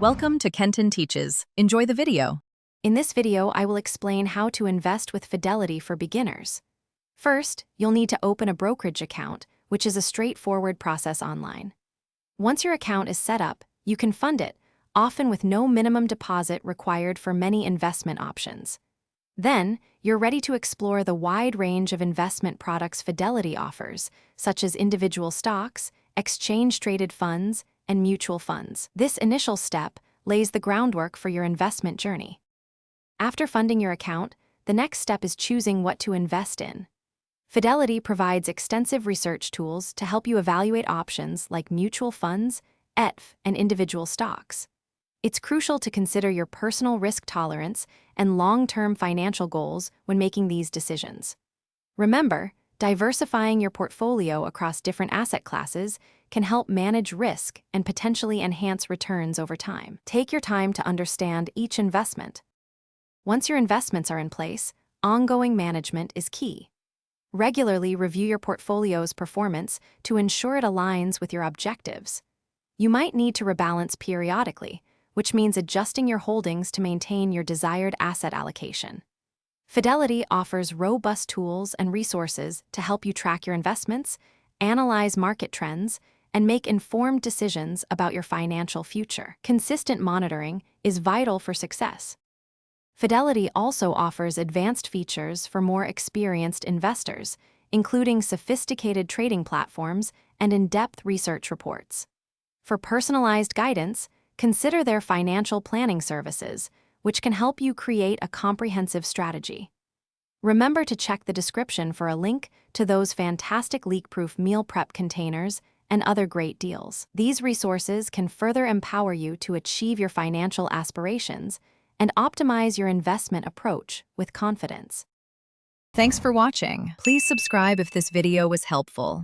Welcome to Kenton Teaches. Enjoy the video. In this video, I will explain how to invest with Fidelity for beginners. First, you'll need to open a brokerage account, which is a straightforward process online. Once your account is set up, you can fund it, often with no minimum deposit required for many investment options. Then, you're ready to explore the wide range of investment products Fidelity offers, such as individual stocks, exchange-traded funds, and mutual funds. This initial step lays the groundwork for your investment journey. After funding your account, the next step is choosing what to invest in. Fidelity provides extensive research tools to help you evaluate options like mutual funds, ETF, and individual stocks. It's crucial to consider your personal risk tolerance and long-term financial goals when making these decisions. Remember, diversifying your portfolio across different asset classes can help manage risk and potentially enhance returns over time. Take your time to understand each investment. Once your investments are in place, ongoing management is key. Regularly review your portfolio's performance to ensure it aligns with your objectives. You might need to rebalance periodically, which means adjusting your holdings to maintain your desired asset allocation. Fidelity offers robust tools and resources to help you track your investments, analyze market trends, and make informed decisions about your financial future. Consistent monitoring is vital for success. Fidelity also offers advanced features for more experienced investors, including sophisticated trading platforms and in-depth research reports. For personalized guidance, consider their financial planning services, which can help you create a comprehensive strategy. Remember to check the description for a link to those fantastic leak-proof meal prep containers and other great deals. These resources can further empower you to achieve your financial aspirations and optimize your investment approach with confidence. Thanks for watching. Please subscribe if this video was helpful.